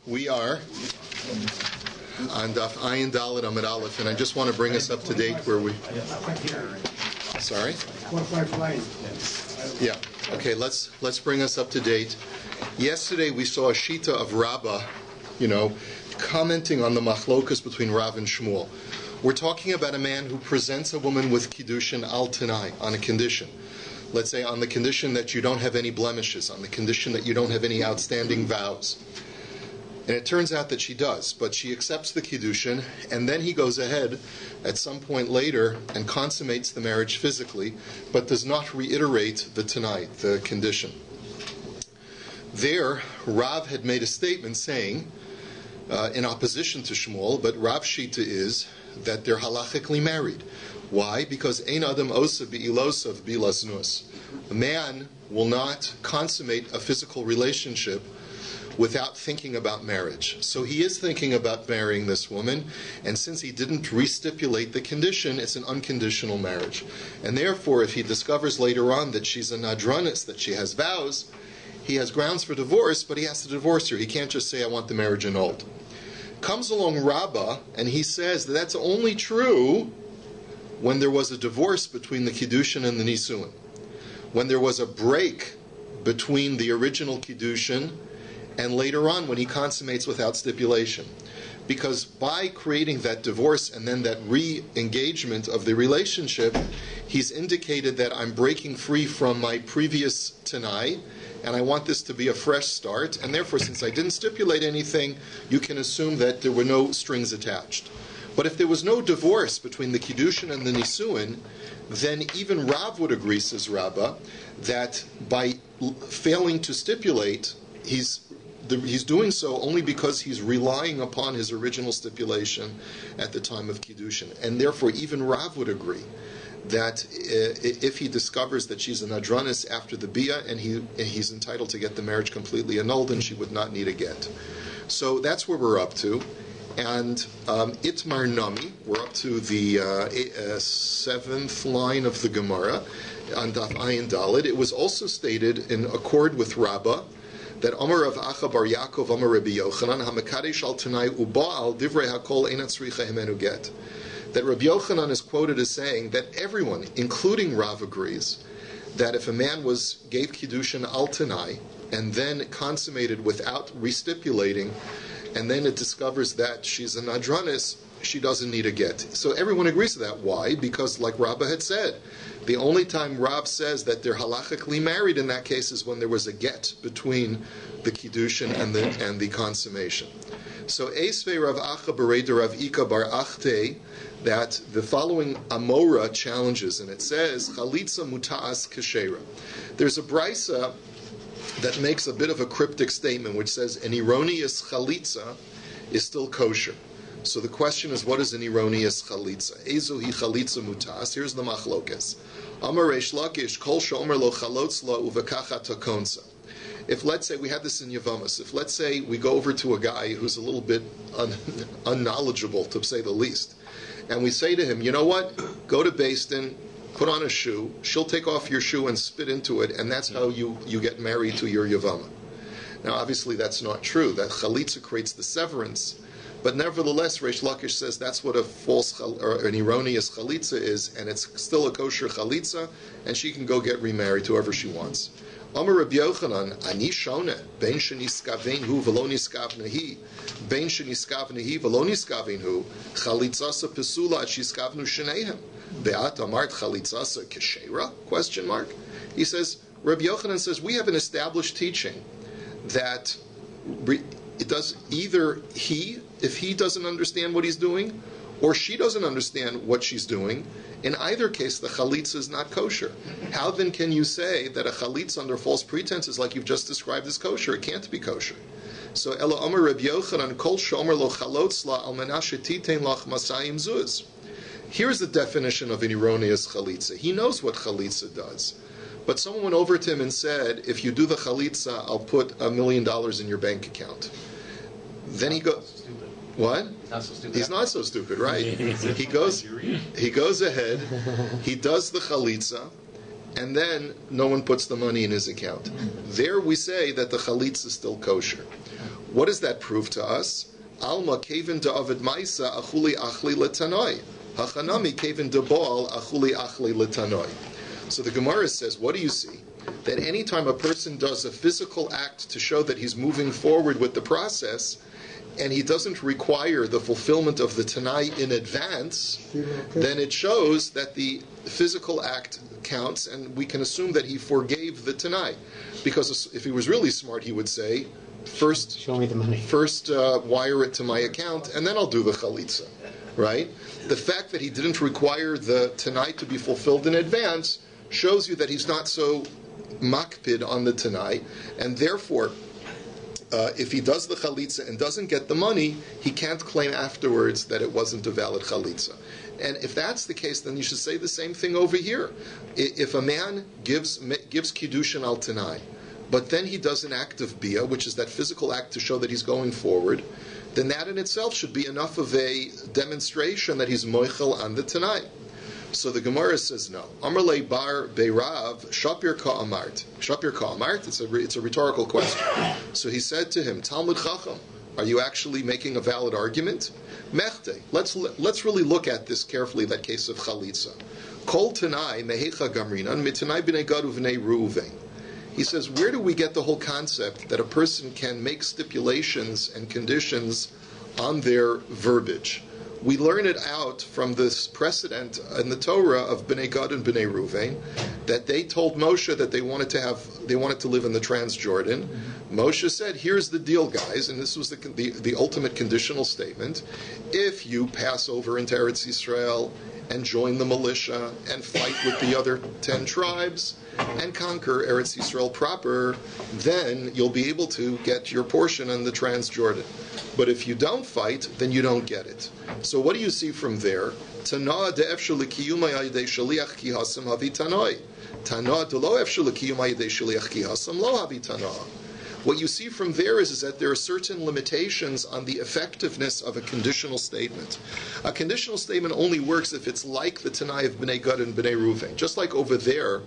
We are on Daf Ayin Dalet Amid Aleph, and I just want to bring us up to date where we... Sorry? Yeah. Okay, let's bring us up to date. Yesterday we saw a Shita of Rabbah, commenting on the machlokas between Rav and Shmuel. We're talking about a man who presents a woman with kiddushin al tanai, on a condition. Let's say on the condition that you don't have any blemishes, on the condition that you don't have any outstanding vows. And it turns out that she does, but she accepts the kiddushin, and then he goes ahead at some point later and consummates the marriage physically, but does not reiterate the tanai, the condition. There, Rav had made a statement saying, in opposition to Shmuel, but Rav Shita is that they're halachically married. Why? Because ein adam osa bi'ilosav bilasnus. A man will not consummate a physical relationship without thinking about marriage. So he is thinking about marrying this woman, and since he didn't re-stipulate the condition, it's an unconditional marriage. And therefore, if he discovers later on that she's a nadranis, that she has vows, he has grounds for divorce, but he has to divorce her. He can't just say, I want the marriage annulled. Comes along Rabbah, and he says that that's only true when there was a divorce between the kiddushin and the nisuin. When there was a break between the original kiddushin and later on when he consummates without stipulation. Because by creating that divorce and then that re-engagement of the relationship, he's indicated that I'm breaking free from my previous tanai, and I want this to be a fresh start, and therefore since I didn't stipulate anything, you can assume that there were no strings attached. But if there was no divorce between the kiddushin and the nisuin, then even Rav would agree, says Rabbah, that by failing to stipulate, he's doing so only because he's relying upon his original stipulation at the time of kiddushin. And therefore even Rav would agree that if he discovers that she's an adranis after the bia and he's entitled to get the marriage completely annulled, and she would not need a get. So that's where we're up to. And Itmar Nami, we're up to the seventh line of the Gemara on Daf Ayin Dalet. It was also stated in accord with Rabbah that Amar Rav Acha Bar Yaakov Amar Rabbi Yochanan HaMekadesh al Tanai Uba'al Divrei Hakol Einat Tzricha Himenu Get. That Rabbi Yochanan is quoted as saying that everyone, including Rav, agrees that if a man gave kiddushin al Tanai and then consummated without restipulating, and then it discovers that she's a nadranis, she doesn't need a get. So everyone agrees to that. Why? Because like Rabbah had said, the only time Rav says that they're halachically married in that case is when there was a get between the kiddushin and the consummation. So Eisvei Rav Acha Bereda Rav Ika Bar Achte, that the following Amora challenges, and it says Chalitza Muta'as Keshera. There's a brisa that makes a bit of a cryptic statement which says an erroneous chalitza is still kosher. So the question is, what is an erroneous chalitza? Ezu hi chalitza mutas. Here's the machlokes. Amar Reish Lakish kol she'omer lo chalotzla uvekacha takonsa. If let's say we had this in Yavamas, if let's say we go over to a guy who's a little bit unknowledgeable, to say the least, and we say to him, you know what, go to Beis Din, put on a shoe, she'll take off your shoe and spit into it, and that's how you get married to your Yavama. Now obviously that's not true, that chalitza creates the severance, but nevertheless Reish Lakish says that's what a false or an erroneous chalitza is, and it's still a kosher chalitza, and she can go get remarried to whoever she wants. Amar Rabbi Yochanan, ani shone, ben sheniskavenhu v'lo niskavnehi, ben sheniskavnehi v'lo niskavenhu, chalitzasa pesula at shiskavnu sheneihem. Be'at amart chalitzasa keshera? Question mark. He says, Rabbi Yochanan says, we have an established teaching that it does either if he doesn't understand what he's doing, or she doesn't understand what she's doing. In either case, the chalitza is not kosher. How then can you say that a chalitza under false pretenses, like you've just described, is kosher? It can't be kosher. So, Ela Omer Rabbi Yochanan, Kol Shomer Lo Chalotzla Al Menashe Titein Lach Masayim Zuz. Here's the definition of an erroneous chalitza. He knows what chalitza does. But someone went over to him and said, if you do the chalitza, I'll put $1 million in your bank account. Then he goes... What? Not so stupid. He's not so stupid, right? He goes ahead, he does the chalitza, and then no one puts the money in his account. There we say that the chalitza is still kosher. What does that prove to us? Alma kevin de avid maisa achuli achli letanoi. Hachanami kevin de baal achuli achli letanoi. So the Gemara says, what do you see? That any time a person does a physical act to show that he's moving forward with the process, and he doesn't require the fulfillment of the Tanai in advance, then it shows that the physical act counts, and we can assume that he forgave the Tanai. Because if he was really smart, he would say, first, show me the money. First, wire it to my account, and then I'll do the chalitza, right? The fact that he didn't require the Tanai to be fulfilled in advance shows you that he's not so makpid on the Tanai, and therefore, if he does the chalitza and doesn't get the money, he can't claim afterwards that it wasn't a valid chalitza. And if that's the case, then you should say the same thing over here. If a man gives kiddushin al Tanai, but then he does an act of bia, which is that physical act to show that he's going forward, then that in itself should be enough of a demonstration that he's moichel on the Tanai. So the Gemara says no. Amar le bar beirav shapir ka amart. Shapir ka amart. It's a rhetorical question. So he said to him, Talmud Chacham, are you actually making a valid argument? Mechte. Let's really look at this carefully. That case of chalitza. Kol tanai mehecha gamrinan mitanai b'nei gad uvnei ruuvein. He says, where do we get the whole concept that a person can make stipulations and conditions on their verbiage? We learn it out from this precedent in the Torah of Bnei Gad and Bnei Ruvain, that they told Moshe that they wanted to live in the Transjordan. Moshe said, "Here's the deal, guys," and this was the ultimate conditional statement: if you pass over into Eretz Yisrael and join the militia and fight with the other 10 tribes and conquer Eretz Yisrael proper, then you'll be able to get your portion in the Transjordan. But if you don't fight, then you don't get it. So what do you see from there? Tana de'efshu l'kiyuma yadei shaliach ki hasam havi tanoi. Tana de'lo efshu l'kiyuma yadei shaliach ki hasam lo havi tana. What you see from there is that there are certain limitations on the effectiveness of a conditional statement. A conditional statement only works if it's like the Tanai of Bnei Gad and Bnei Ruvain. Just like over there,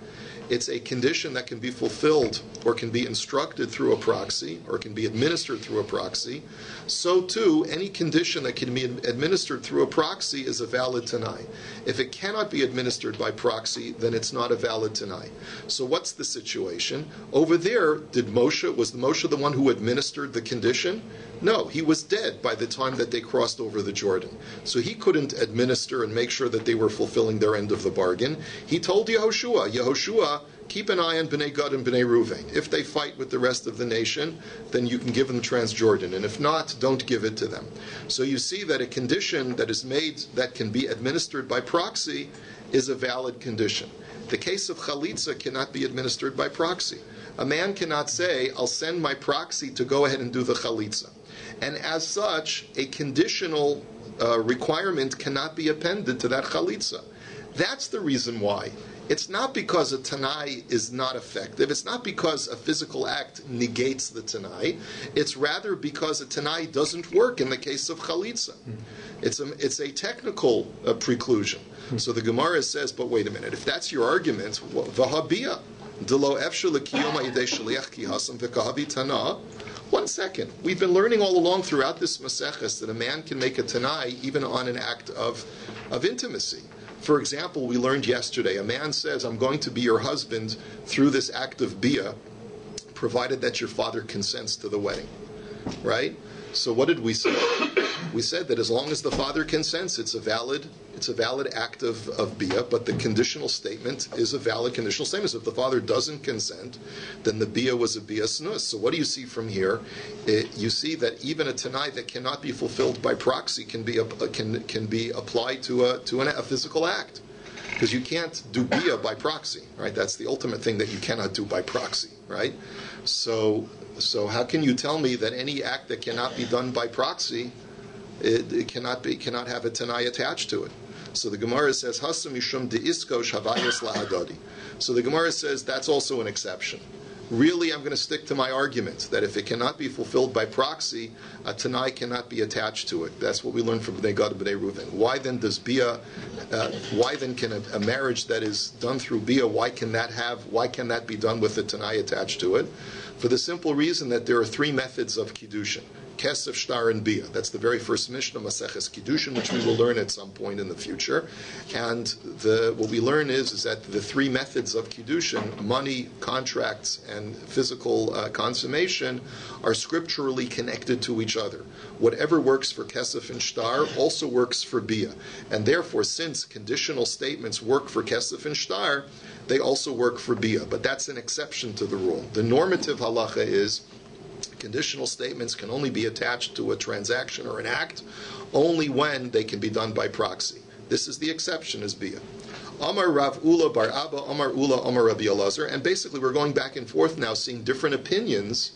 it's a condition that can be fulfilled or can be instructed through a proxy or can be administered through a proxy. So too, any condition that can be administered through a proxy is a valid Tanai. If it cannot be administered by proxy, then it's not a valid Tanai. So what's the situation? Over there, was Moshe the one who administered the condition? No, he was dead by the time that they crossed over the Jordan. So he couldn't administer and make sure that they were fulfilling their end of the bargain. He told Yehoshua, keep an eye on Bnei Gad and Bnei Ruvain. If they fight with the rest of the nation, then you can give them Transjordan. And if not, don't give it to them. So you see that a condition that is made that can be administered by proxy is a valid condition. The case of chalitza cannot be administered by proxy. A man cannot say, I'll send my proxy to go ahead and do the chalitza. And as such, a conditional requirement cannot be appended to that chalitza. That's the reason why. It's not because a Tanai is not effective. It's not because a physical act negates the Tanai. It's rather because a Tanai doesn't work in the case of chalitza. It's a technical preclusion. So the Gemara says, but wait a minute, if that's your argument, v'habiyah, d'lo efshel l'kiyoma yidei shaliach ki hasam v'kahavi tana. 1 second. We've been learning all along throughout this Maseches that a man can make a Tanai even on an act of intimacy. For example, we learned yesterday, a man says, I'm going to be your husband through this act of bia, provided that your father consents to the wedding. Right? So what did we say? We said that as long as the father consents, it's a valid act of bia, but the conditional statement is a valid conditional statement. So if the father doesn't consent, then the bia was a bia snus. So what do you see from here? You see that even a tanai that cannot be fulfilled by proxy can be applied to a physical act. Because you can't do bia by proxy, right? That's the ultimate thing that you cannot do by proxy, right? So how can you tell me that any act that cannot be done by proxy, it cannot have a tanai attached to it? So the Gemara says, Hasam mishum deiskosh havayos lahadadi. So the Gemara says that's also an exception. Really, I'm going to stick to my argument that if it cannot be fulfilled by proxy, a tanai cannot be attached to it. That's what we learned from Bnei Gad and Bnei Ruvain. Why then does bia? Why then can a marriage that is done through bia? Why can that be done with a tanai attached to it? For the simple reason that there are 3 methods of kiddushin. Kesef, Shtar, and Bia. That's the very first Mishnah, Maseches Kiddushin, which we will learn at some point in the future. And what we learn is that the three methods of Kiddushin, money, contracts, and physical consummation, are scripturally connected to each other. Whatever works for Kesef and Shtar also works for Bia. And therefore, since conditional statements work for Kesef and Shtar, they also work for Bia. But that's an exception to the rule. The normative halacha is conditional statements can only be attached to a transaction or an act only when they can be done by proxy. This is the exception, is Bia. Amar Rav Ula Bar Abba, Amar Ula, Amar Rabbi Elazar. And basically we're going back and forth now, seeing different opinions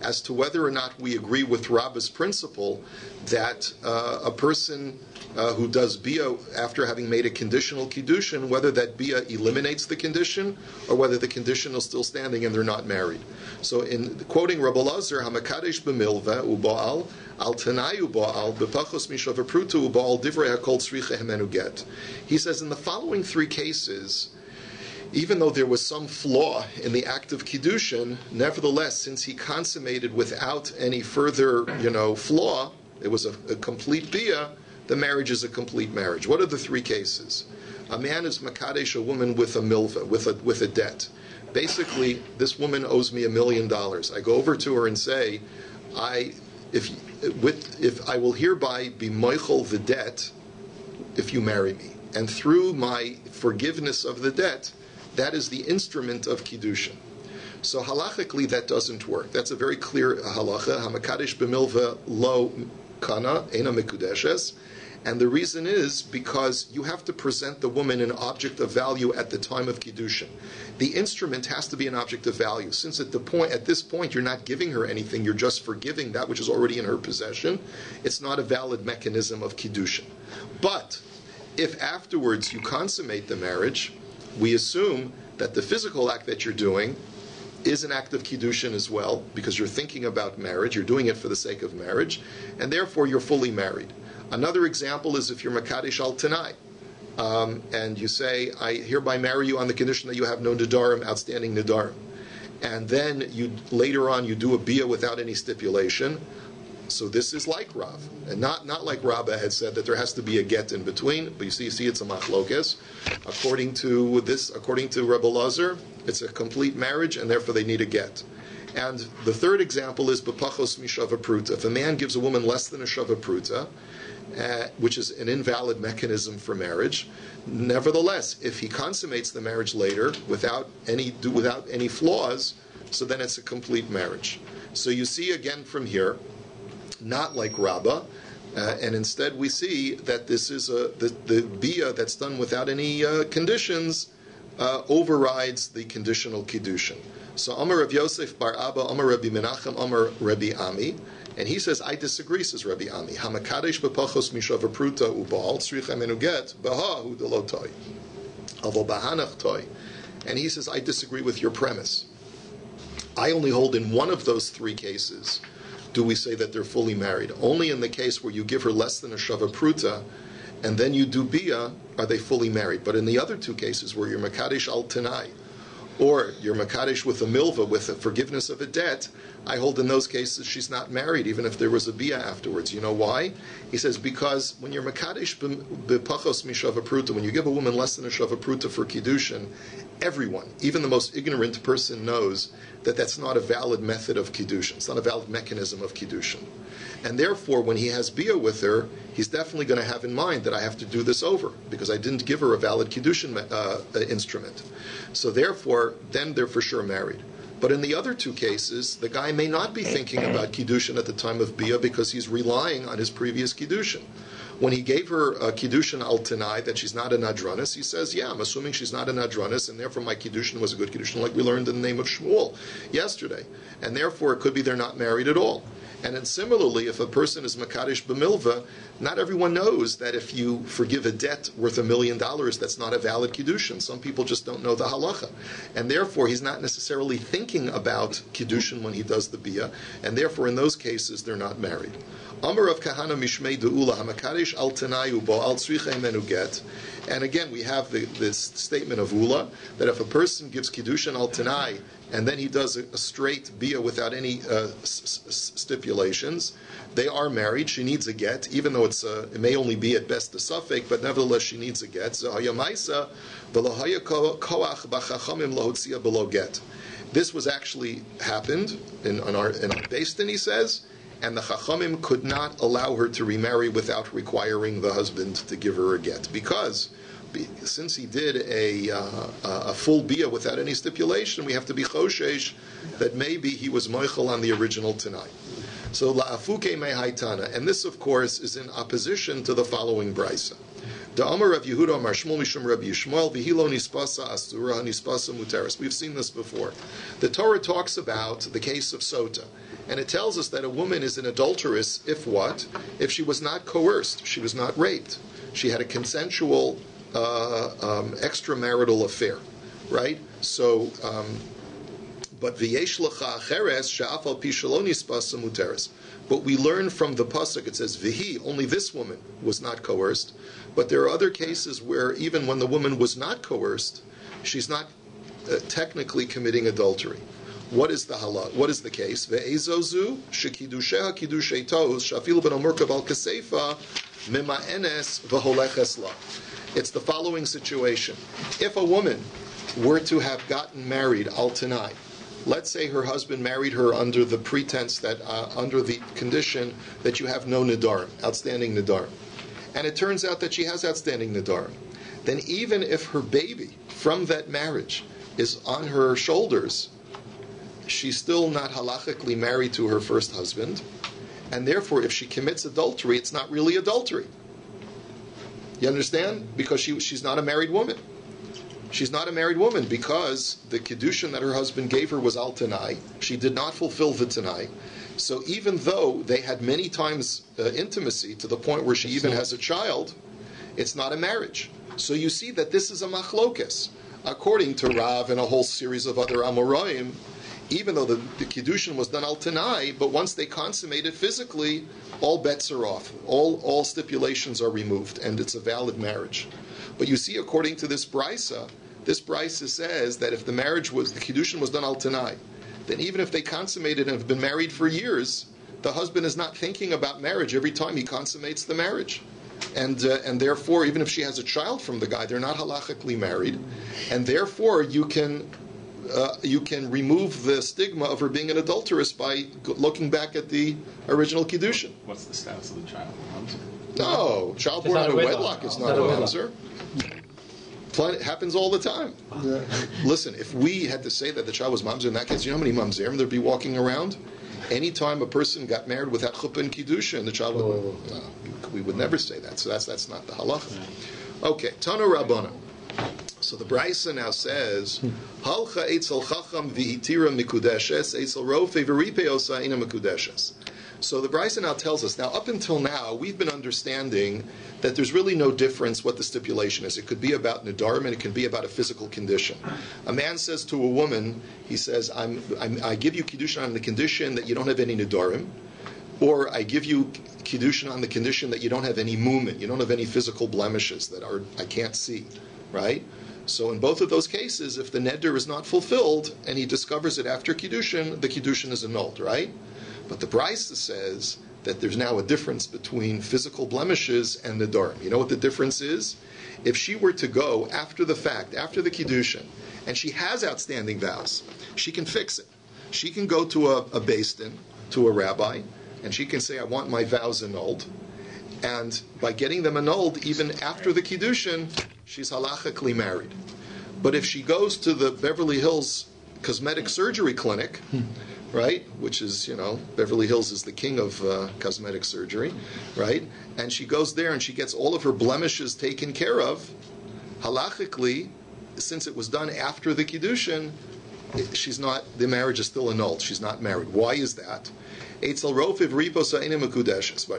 as to whether or not we agree with Rabba's principle that a person who does Bia after having made a conditional Kiddushin, whether that Bia eliminates the condition or whether the condition is still standing and they're not married. So in quoting Rabbi Elazar, Hamakadesh b'milva u'ba'al, al tanai u'ba'al, b'pachos mishav apruta u'ba'al divrei hakol tzricha hemenu get. He says in the following three cases, even though there was some flaw in the act of Kiddushin, nevertheless, since he consummated without any further, flaw, it was a complete Bia, the marriage is a complete marriage. What are the three cases? A man is Makadesh a woman with a milva, with a debt. Basically, this woman owes me $1 million. I go over to her and say, if I will hereby be moichel the debt if you marry me. And through my forgiveness of the debt, that is the instrument of Kiddushin. So halachically, that doesn't work. That's a very clear halacha. Hamakadesh b'milva lo kana, ena mikudeshes. And the reason is because you have to present the woman an object of value at the time of Kiddushin. The instrument has to be an object of value. Since at this point you're not giving her anything, you're just forgiving that which is already in her possession, it's not a valid mechanism of Kiddushin. But if afterwards you consummate the marriage, we assume that the physical act that you're doing is an act of Kiddushin as well, because you're thinking about marriage, you're doing it for the sake of marriage, and therefore you're fully married. Another example is if you're Makadesh al Tanai, and you say, I hereby marry you on the condition that you have no Nidarim, outstanding Nidarim. And then later on you do a Bia without any stipulation. So this is like Rav, and not like Rabba had said that there has to be a get in between. But you see it's a machlokes. According to Rabbi Elazar, it's a complete marriage, and therefore they need a get. And the third example is b'pachos mishava pruta. If a man gives a woman less than a shava pruta, which is an invalid mechanism for marriage, nevertheless, if he consummates the marriage later without any flaws, so then it's a complete marriage. So you see again from here, not like Rabbah, and instead we see that this is the Bia that's done without any conditions overrides the conditional Kiddushin. So Amar Rav Yoseph bar Abba, Amar Rabbi Menachem, Amar Rabbi Ami, and he says, I disagree, says Rabbi Ami. Hamakadesh b'pachos mishav pruta u'ba'al tzricha menu get b'ha hu delo toy. Avo b'hanach toy. And he says, I disagree with your premise. I only hold in one of those three cases do we say that they're fully married. Only in the case where you give her less than a shava pruta, and then you do Bia, are they fully married. But in the other two cases where you're Makadesh al Tanai, or you're Makadesh with a milva, with a forgiveness of a debt, I hold in those cases she's not married, even if there was a Bia afterwards. You know why? He says, because when you're Makadesh b'pachos mishava pruta, when you give a woman less than a shava pruta for Kiddushin, everyone, even the most ignorant person, knows that that's not a valid method of Kiddushin. It's not a valid mechanism of Kiddushin. And therefore, when he has Bia with her, he's definitely going to have in mind that I have to do this over, because I didn't give her a valid Kiddushin instrument. So therefore, then they're for sure married. But in the other two cases, the guy may not be thinking about Kiddushin at the time of Bia because he's relying on his previous Kiddushin. When he gave her a Kiddushin al Tanai, that she's not a Nadranis, he says, yeah, I'm assuming she's not a Nadranis, and therefore my Kiddushin was a good Kiddushin, like we learned in the name of Shmuel yesterday. And therefore it could be they're not married at all. And then similarly, if a person is Makadesh b'milva, not everyone knows that if you forgive a debt worth $1 million, that's not a valid Kiddushin. Some people just don't know the halacha. And therefore, he's not necessarily thinking about Kiddushin when he does the Bia, and therefore, in those cases, they're not married. Amar of Kahana Mishmei De'ula Hamakadesh Al Tanayu Bo Al Tzricha Menu Get. And again, we have this statement of Ula, that if a person gives Kiddushin Al Tanai, and then he does a straight bia without any stipulations, they are married. She needs a get, even though it may only be at best a suffix, but nevertheless she needs a get. This was actually happened in our Beis Din, he says, and the Chachamim could not allow her to remarry without requiring the husband to give her a get, because since he did a full bia without any stipulation, we have to be choshesh that maybe he was moichel on the original Tanai. So la'afuke mehaitana, and this of course is in opposition to the following brisa. Da Amar Rabbi Yehuda Amar Shmuel Mishum Rabbi Yishmael v'hilo nispasa asura nispasa muteris. We've seen this before. The Torah talks about the case of sota, and it tells us that a woman is an adulteress if what? If she was not coerced, she was not raped, she had a consensual extramarital affair, right? So, but v'yesh lecha acheres she'afal pi shelo nispasa muteris. But we learn from the pasuk, it says v'hi, only this woman was not coerced. But there are other cases where even when the woman was not coerced, she's not technically committing adultery. What is the halal? What is the case? Ve'ezozu shekidusheha kidushei toz shafilu ben omurkav al kaseifa mima'enes v'holeches la. It's the following situation. If a woman were to have gotten married al tanai, let's say her husband married her under the pretense that, under the condition that you have no nidarim, outstanding nidarim, and it turns out that she has outstanding nidarim, then even if her baby from that marriage is on her shoulders, she's still not halachically married to her first husband, and therefore if she commits adultery, it's not really adultery. You understand? Because she's not a married woman. She's not a married woman because the kiddushin that her husband gave her was al tanai. She did not fulfill the tanai. So even though they had many times intimacy to the point where she even has a child, it's not a marriage. So you see that this is a machlokes. According to Rav and a whole series of other Amoraim, even though the kiddushin was done al tanai, but once they consummate it physically, all bets are off. All stipulations are removed, and it's a valid marriage. But you see, according to this brisa says that if the kiddushin was done al tanai, then even if they consummated and have been married for years, the husband is not thinking about marriage every time he consummates the marriage. And therefore, even if she has a child from the guy, they're not halachically married, and therefore you can remove the stigma of her being an adulteress by looking back at the original kiddushin. What's the status of the child? No, child born out of wedlock is not a mamzer. It happens all the time. Yeah. Listen, if we had to say that the child was mamzer in that case, you know how many mamzerim there'd be walking around? Anytime a person got married without chuppah and kiddushin, the child would... No, we would never say that. So that's not the halacha. Okay, Tano Rabbana. So the Brisa now says, Halcha eitzel chacham v'hitira mikudeshes, eitzel rofe v'ripe osa ina mikudeshes. So the Brisa now tells us, now up until now, we've been understanding that there's really no difference what the stipulation is. It could be about nidarim and it can be about a physical condition. A man says to a woman, he says, I give you kiddushin on the condition that you don't have any nidarim, or I give you kiddushin on the condition that you don't have any movement, you don't have any physical blemishes that I can't see, right? So in both of those cases, if the neder is not fulfilled and he discovers it after kiddushin, the kiddushin is annulled, right? But the Brisa says that there's now a difference between physical blemishes and nidarim. You know what the difference is? If she were to go after the fact, after the kiddushin, and she has outstanding vows, she can fix it. She can go to a beis din, to a rabbi, and she can say, I want my vows annulled. And by getting them annulled, even after the kiddushin, she's halachically married. But if she goes to the Beverly Hills Cosmetic Surgery Clinic, right, which is, Beverly Hills is the king of cosmetic surgery, right, and she goes there and she gets all of her blemishes taken care of, halachically, since it was done after the kiddushin, the marriage is still annulled. She's not married. Why is that? But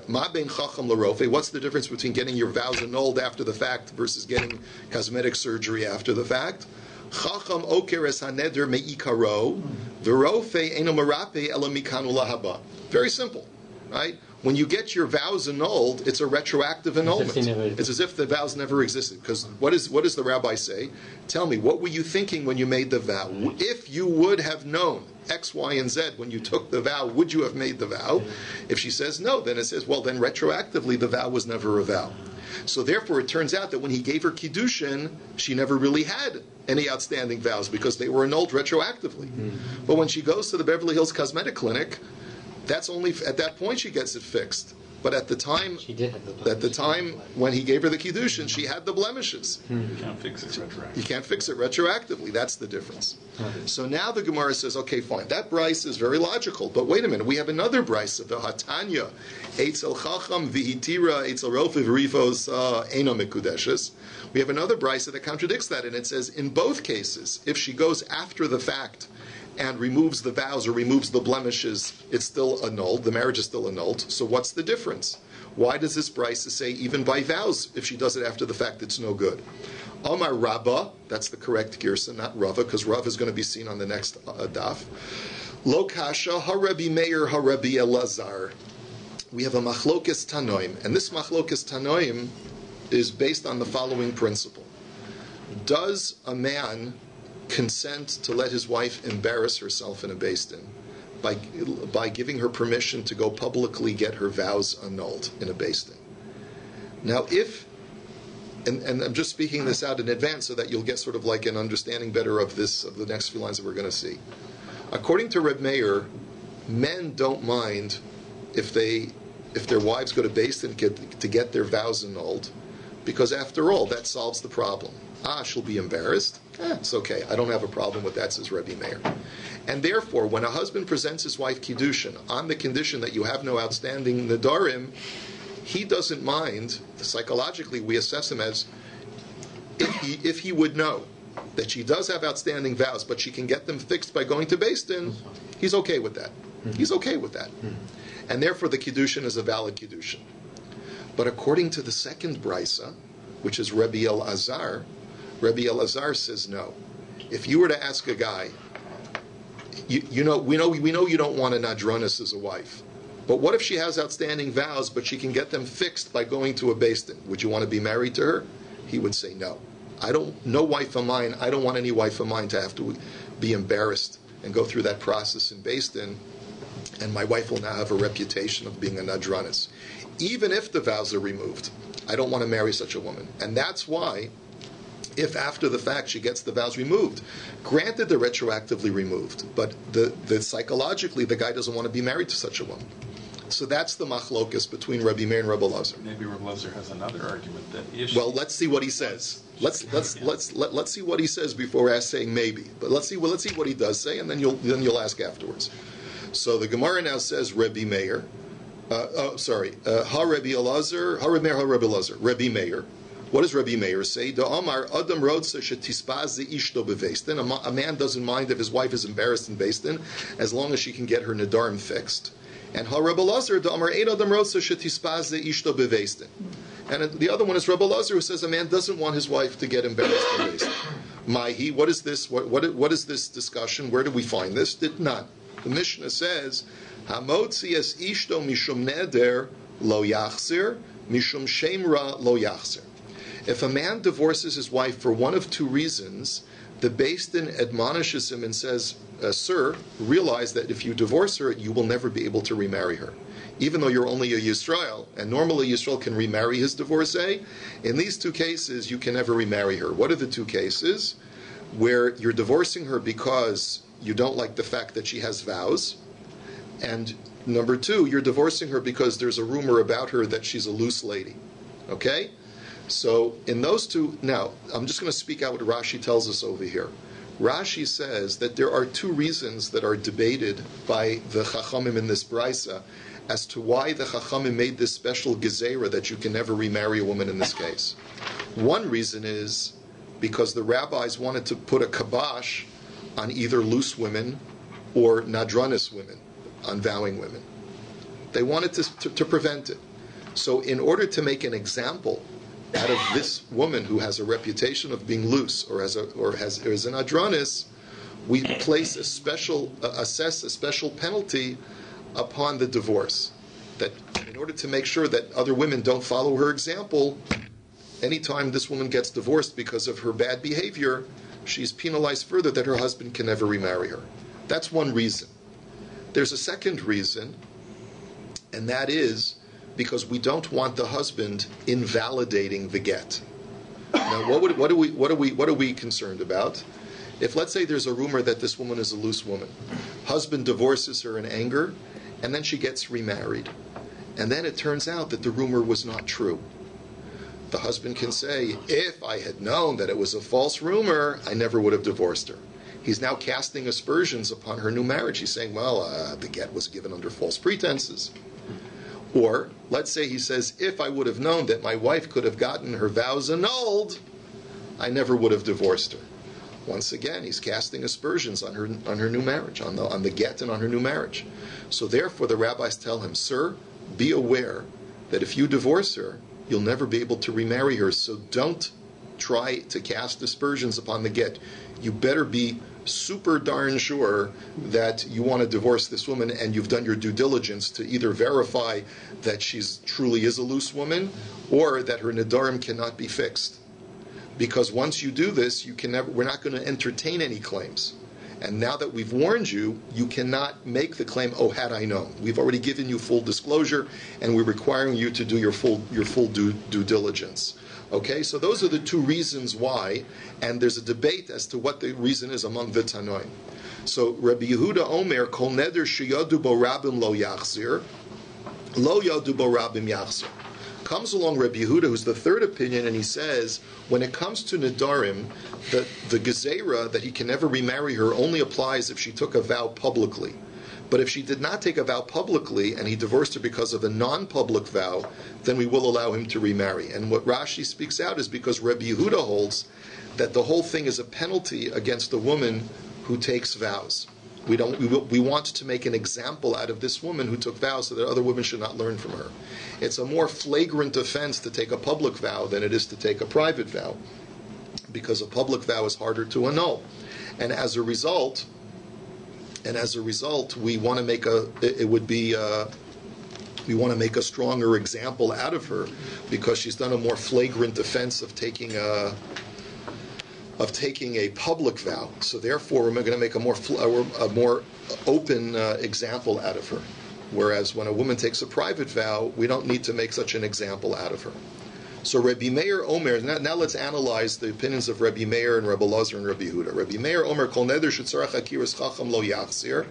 ma ben chacham l'rofe, what's the difference between getting your vows annulled after the fact versus getting cosmetic surgery after the fact? Chacham okeres haneder meikaro, v'rofe eno merape ela mikanu lahaba. Very simple, right? When you get your vows annulled, it's a retroactive annulment. It's as if the vows never existed. Because what does the rabbi say? Tell me, what were you thinking when you made the vow? If you would have known X, Y, and Z when you took the vow, would you have made the vow? If she says no, then it says, well, then retroactively the vow was never a vow. So therefore, it turns out that when he gave her kiddushin, she never really had any outstanding vows because they were annulled retroactively. But when she goes to the Beverly Hills Cosmetic Clinic, that's only at that point she gets it fixed. But at the time, when he gave her the kiddushin, she had the blemishes. You can't fix it retroactively. You can't fix it retroactively. That's the difference. So now the Gemara says, okay, fine. That brisa is very logical. But wait a minute. We have another brisa, the Hatanya, Eitzel Chacham Vihitira Eitzel Rofiv Rifos Eino Mekudeshes. We have another brisa that contradicts that, and it says, in both cases, if she goes after the fact and removes the vows or removes the blemishes, it's still annulled. The marriage is still annulled. So what's the difference? Why does this brisa say even by vows, if she does it after the fact, it's no good? Omar Rabba, that's the correct girsa, not Rava, because Rava is going to be seen on the next daf. Lo kasha haRabbi Meir haRabbi Elazar. We have a machlokes tanoim, and this machlokes tanoim is based on the following principle. Does a man consent to let his wife embarrass herself in a beis din by giving her permission to go publicly get her vows annulled in a beis din? Now, if, and I'm just speaking this out in advance so that you'll get sort of like an understanding better of this, of the next few lines that we're going to see. According to Reb Meir, men don't mind if their wives go to beis din to get their vows annulled, because after all, that solves the problem. She'll be embarrassed. It's okay. I don't have a problem with that, says Rabbi Meir. And therefore, when a husband presents his wife kiddushin on the condition that you have no outstanding nadarim, he doesn't mind. Psychologically, we assess him as if he would know that she does have outstanding vows, but she can get them fixed by going to beis din, he's okay with that. He's okay with that. And therefore, the kiddushin is a valid kiddushin. But according to the second brisa, which is Rabbi Elazar says no. If you were to ask a guy, we know you don't want a nadronis as a wife, but what if she has outstanding vows, but she can get them fixed by going to a beis din? Would you want to be married to her? He would say no. No wife of mine. I don't want any wife of mine to have to be embarrassed and go through that process in beis din, and my wife will now have a reputation of being a nadronis. Even if the vows are removed, I don't want to marry such a woman. And that's why, if after the fact she gets the vows removed, granted they're retroactively removed, but the psychologically the guy doesn't want to be married to such a woman. So that's the machlokas between Rabbi Meir and Rabbi Elazar. Maybe Rabbi Elazar has another argument that if let's see what he says. Let's see what he says before saying maybe. But let's see what he does say, and then you'll ask afterwards. So the Gemara now says Rabbi Meir. Ha Rabbi Elazar, ha Rabbi Meir, ha Rabbi Elazar. Rabbi Meir. What does Rabbi Meir say? Da Amar Adam Rodsa Shetispaz Ishto Beveis Din. A man doesn't mind if his wife is embarrassed in beis din, as long as she can get her nadarim fixed. And Ha Rabbi Elazar Da Amar Ein Adam Rodsa Shetispaz Ishto Beveis Din. And the other one is Rabbi Elazar, who says a man doesn't want his wife to get embarrassed in beis din. Maihi, what is this? What is this discussion? Where do we find this? Did not. The Mishnah says, Hamotzi es ishto mishum neder lo yachzir, mishum shemra lo yachzir. If a man divorces his wife for one of two reasons, the beis din admonishes him and says, sir, realize that if you divorce her, you will never be able to remarry her. Even though you're only a Yisrael, and normally Yisrael can remarry his divorcee, in these two cases, you can never remarry her. What are the two cases? Where you're divorcing her because you don't like the fact that she has vows, and number two, you're divorcing her because there's a rumor about her that she's a loose lady. Okay? So in those two, now, I'm just going to speak out what Rashi tells us over here. Rashi says that there are two reasons that are debated by the Chachamim in this brisa as to why the Chachamim made this special gezerah that you can never remarry a woman in this case. One reason is because the rabbis wanted to put a kibosh on either loose women or nadronis women, on vowing women. They wanted to prevent it. So in order to make an example out of this woman who has a reputation of being loose or is an adronis, we place assess a special penalty upon the divorce. That in order to make sure that other women don't follow her example, anytime this woman gets divorced because of her bad behavior, she's penalized further that her husband can never remarry her. That's one reason. There's a second reason, and that is because we don't want the husband invalidating the get. Now, what are we concerned about? If, let's say, there's a rumor that this woman is a loose woman, husband divorces her in anger, and then she gets remarried, and then it turns out that the rumor was not true. The husband can say, if I had known that it was a false rumor, I never would have divorced her. He's now casting aspersions upon her new marriage. He's saying, well, the get was given under false pretenses. Or, let's say he says, if I would have known that my wife could have gotten her vows annulled, I never would have divorced her. Once again, he's casting aspersions on her new marriage, on the get and on her new marriage. So therefore, the rabbis tell him, sir, be aware that if you divorce her, you'll never be able to remarry her. So don't try to cast aspersions upon the get. You better be super darn sure that you want to divorce this woman, and you've done your due diligence to either verify that she's truly is a loose woman, or that her nedarim cannot be fixed. Because once you do this, we're not going to entertain any claims. And now that we've warned you, you cannot make the claim, oh, had I known. We've already given you full disclosure, and we're requiring you to do your full due diligence. Okay, so those are the two reasons why, and there's a debate as to what the reason is among the Tanoim. So Rabbi Yehuda Omer, Kol neder sheyadu bo rabim lo yachzir, lo yadu bo rabim yachzir. Comes along Rabbi Yehuda, who's the third opinion, and he says, when it comes to Nedarim, the Gezerah, that he can never remarry her, only applies if she took a vow publicly. But if she did not take a vow publicly, and he divorced her because of a non-public vow, then we will allow him to remarry. And what Rashi speaks out is because Rabbi Yehuda holds that the whole thing is a penalty against a woman who takes vows. We want to make an example out of this woman who took vows so that other women should not learn from her. It's a more flagrant offense to take a public vow than it is to take a private vow, because a public vow is harder to annul. And as a result, we want to make we want to make a stronger example out of her, because she's done a more flagrant offense of taking a public vow. So therefore, we're going to make a more open example out of her. Whereas when a woman takes a private vow, we don't need to make such an example out of her. So Rabbi Meir Omer, now let's analyze the opinions of Rabbi Meir and Rabbi Lazar and Rabbi Yehuda. Rabbi Meir Omer, Kol neder shetzarach hakiras chacham lo yachzir,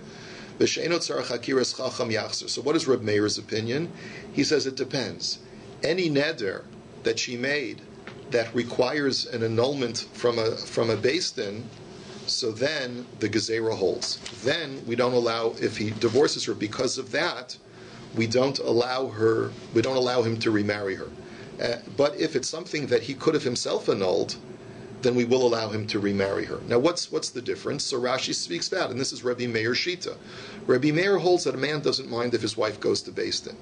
v'she'eno tzarach hakiras chacham yachzir. So what is Rabbi Meir's opinion? He says it depends. Any neder that she made that requires an annulment from a beis din, so then the gezerah holds. Then we don't allow, if he divorces her because of that, we don't allow him to remarry her. But if it's something that he could have himself annulled, then we will allow him to remarry her. Now, what's the difference? So Rashi speaks about, and this is Rabbi Meir Shita. Rabbi Meir holds that a man doesn't mind if his wife goes to beis din.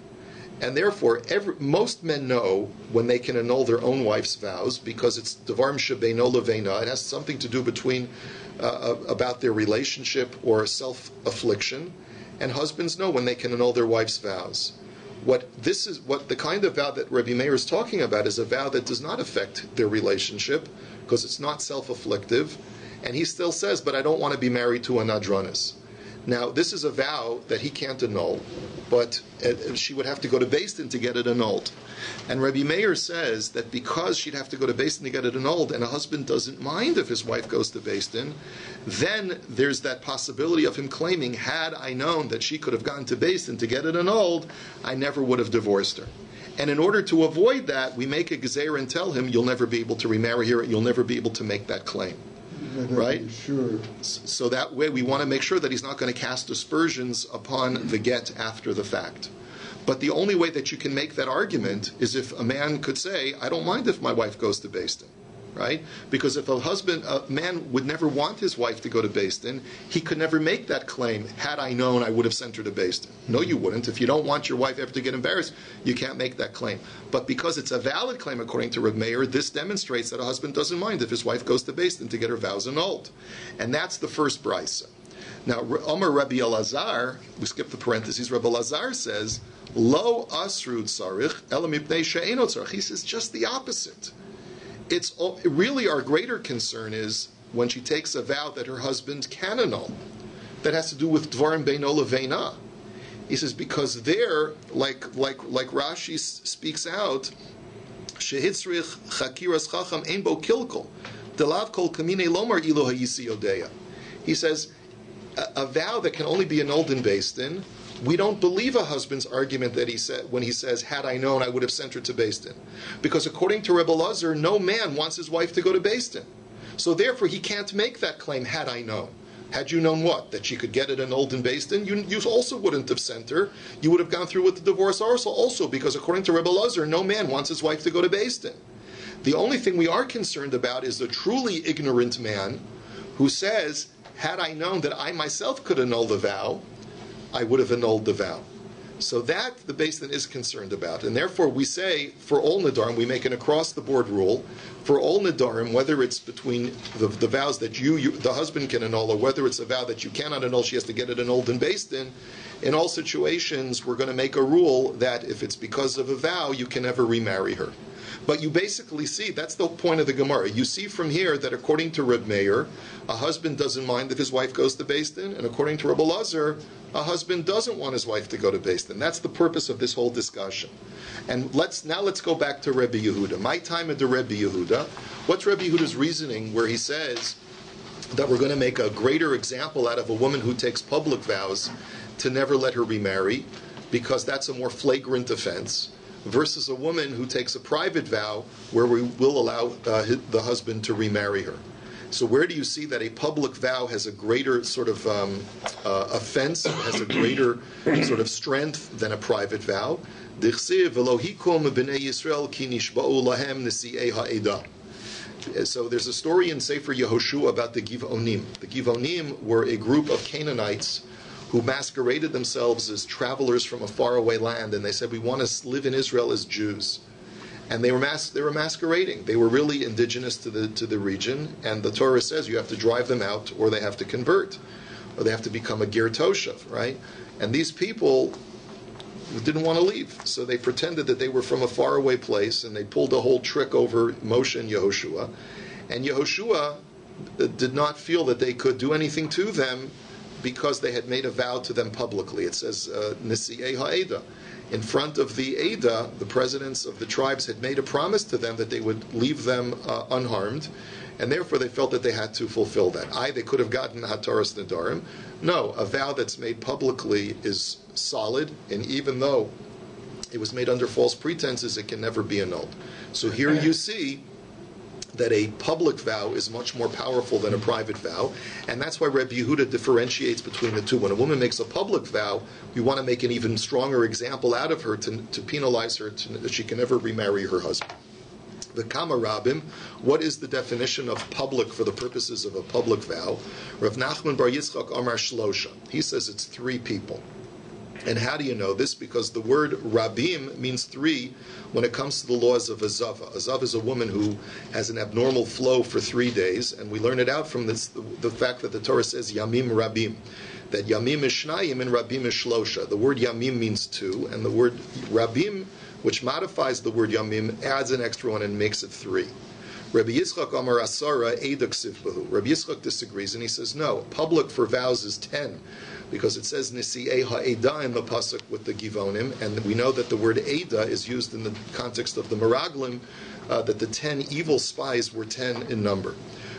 And therefore, most men know when they can annul their own wife's vows, because it's devarim shebeino leveina. It has something to do about their relationship or self-affliction. And husbands know when they can annul their wife's vows. What the kind of vow that Rabbi Meir is talking about is a vow that does not affect their relationship, because it's not self-afflictive. And he still says, but I don't want to be married to a nadranis. Now, this is a vow that he can't annul, but she would have to go to beis din to get it annulled. And Rabbi Meir says that because she'd have to go to beis din to get it annulled, and a husband doesn't mind if his wife goes to beis din, then there's that possibility of him claiming, had I known that she could have gone to beis din to get it annulled, I never would have divorced her. And in order to avoid that, we make a gezerah and tell him, you'll never be able to remarry her, you'll never be able to make that claim. Right? Sure. So that way we want to make sure that he's not going to cast aspersions upon the get after the fact. But the only way that you can make that argument is if a man could say, I don't mind if my wife goes to beis din. Right? Because if a man would never want his wife to go to beis din, he could never make that claim, had I known I would have sent her to beis din. No, you wouldn't. If you don't want your wife ever to get embarrassed, you can't make that claim. But because it's a valid claim according to Reb Meir, this demonstrates that a husband doesn't mind if his wife goes to beis din to get her vows annulled. And that's the first brisa. Now, Omer Rabbi Elazar, we skip the parentheses, Rabbi Elazar says, Lo asru tzarich elam mipnei she'eno tzarich. He says just the opposite. It's really our greater concern is when she takes a vow that her husband can annul. That has to do with dvarim beino leveina. He says because there, like Rashi speaks out, shehitzrich chakiras chacham ein bo kilkol delav kol kamine lomar ilo hayisi yodeya. He says a vow that can only be annulled in Beis Din. We don't believe a husband's argument that he said when he says, "Had I known, I would have sent her to Beis Din," because according to Rebbe Lazar, no man wants his wife to go to Beis Din. So therefore, he can't make that claim. Had I known, had you known what, that she could get it annulled in Beis Din, you also wouldn't have sent her. You would have gone through with the divorce also, because according to Rebbe Lazar, no man wants his wife to go to Beis Din. The only thing we are concerned about is the truly ignorant man who says, "Had I known that I myself could annul the vow, I would have annulled the vow." So that the Beis Din is concerned about. And therefore we say, for all Nadarim, we make an across-the-board rule, for all Nadarim, whether it's between the vows that the husband can annul, or whether it's a vow that you cannot annul, she has to get it annulled in Beis Din, in all situations we're going to make a rule that if it's because of a vow, you can never remarry her. But you basically see, that's the point of the Gemara. You see from here that according to Reb Meir, a husband doesn't mind if his wife goes to Beis Din, and according to Rebbe Lazar, a husband doesn't want his wife to go to Beis Din. That's the purpose of this whole discussion. And let's go back to Rabbi Yehuda. My time at the Rabbi Yehuda. What's Rabbi Yehuda's reasoning where he says that we're going to make a greater example out of a woman who takes public vows to never let her remarry, because that's a more flagrant offense, versus a woman who takes a private vow where we will allow the husband to remarry her. So where do you see that a public vow has a greater sort of offense, has a greater sort of strength than a private vow? So there's a story in Sefer Yehoshua about the Givonim. The Givonim were a group of Canaanites who masqueraded themselves as travelers from a faraway land, and they said, "We want to live in Israel as Jews." And they were masquerading. They were really indigenous to the region, and the Torah says you have to drive them out, or they have to convert, or they have to become a ger toshav, right? And these people didn't want to leave, so they pretended that they were from a faraway place, and they pulled a whole trick over Moshe and Yehoshua. And Yehoshua did not feel that they could do anything to them because they had made a vow to them publicly. It says, Nisi'ei ha'eda. In front of the Eda, the presidents of the tribes had made a promise to them that they would leave them unharmed, and therefore they felt that they had to fulfill that. They could have gotten Hataras Nadarim. No, a vow that's made publicly is solid, and even though it was made under false pretenses, it can never be annulled. So here you see that a public vow is much more powerful than a private vow, and that's why Rabbi Yehuda differentiates between the two. When a woman makes a public vow, we want to make an even stronger example out of her to penalize her, that she can never remarry her husband. The Kama Rabbim, what is the definition of public for the purposes of a public vow? Rav Nachman Bar Yitzchak Amar Shlosha. He says it's 3 people. And how do you know this? Because the word Rabim means 3 when it comes to the laws of a Zava. A Zava is a woman who has an abnormal flow for 3 days, and we learn it out from this, the fact that the Torah says Yamim Rabim, that Yamim is Shnayim and Rabim is Shlosha. The word Yamim means 2, and the word Rabim, which modifies the word Yamim, adds an extra one and makes it 3. Rabbi Yitzchak Amar Asara Eidak Sivbahu. Rabbi Yitzchak disagrees, and he says, no, public for vows is 10, because it says Nisi'ei ha'eda in the pasuk with the Givonim, and we know that the word Eda is used in the context of the Meraglim, that the 10 evil spies were 10 in number.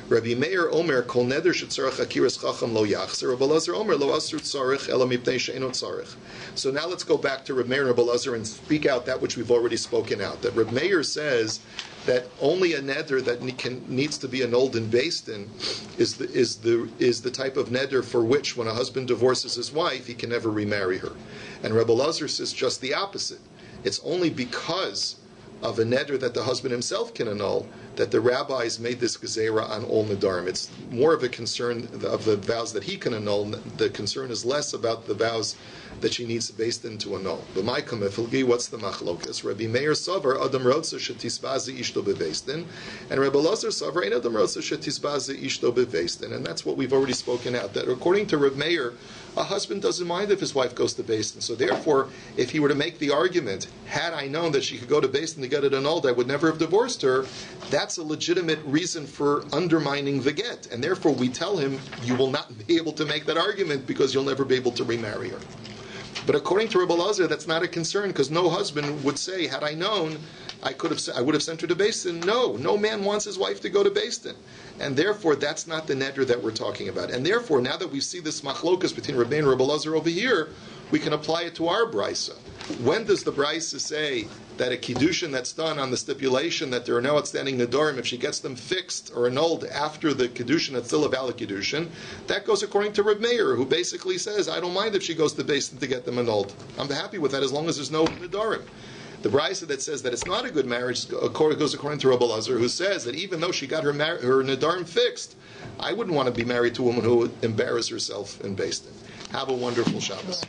Rabbi Meir Omer Kol Neder Shetzarech Akiras Chacham Lo Yachzer. Rabbi Lazar Omer Lo Asur Tzarech Ela Mipnei She'eno Tzarech. So now let's go back to Rabbi Meir and Rabbi Lazar and speak out that which we've already spoken out. That Rabbi Meir says that only a neder that needs to be annulled in Beis Din is the type of neder for which, when a husband divorces his wife, he can never remarry her. And Rabbi Lazar says just the opposite. It's only because of a neder that the husband himself can annul that the rabbis made this gezerah on all nedarim. It's more of a concern of the vows that he can annul. The concern is less about the vows that she needs Beis Din to annul. What's the machlokas? Rabbi Meir Savar Adam Rotza Shetisbazi Ishto Bebeis Din, and Rabbi Lazar Savar Ein Adam Rotza Shetisbazi Ishto Bebeis Din, and that's what we've already spoken out. That according to Rabbi Meir, A husband doesn't mind if his wife goes to Beis Din. So therefore, if he were to make the argument, had I known that she could go to Beis Din to get it annulled, I would never have divorced her, that's a legitimate reason for undermining the get. And therefore we tell him, you will not be able to make that argument because you'll never be able to remarry her. But according to Rabbi Elazar, that's not a concern, because no husband would say, had I known, I would have sent her to Beis Din. No man wants his wife to go to Beis Din. And therefore, that's not the neder that we're talking about. And therefore, now that we see this machlokas between Rabbi and Rabbi Elazar over here, we can apply it to our brisa. When does the brisa say that a kiddushin that's done on the stipulation that there are no outstanding nedarim, if she gets them fixed or annulled after the kiddushin, that's still a valid kiddushin? That goes according to Reb Meir, who basically says, I don't mind if she goes to Beis Din to get them annulled. I'm happy with that as long as there's no nedarim. The brisa that says that it's not a good marriage goes according to Rabbi Elazar, who says that even though she got her nedarim fixed, I wouldn't want to be married to a woman who would embarrass herself in Beis Din. Have a wonderful Shabbos.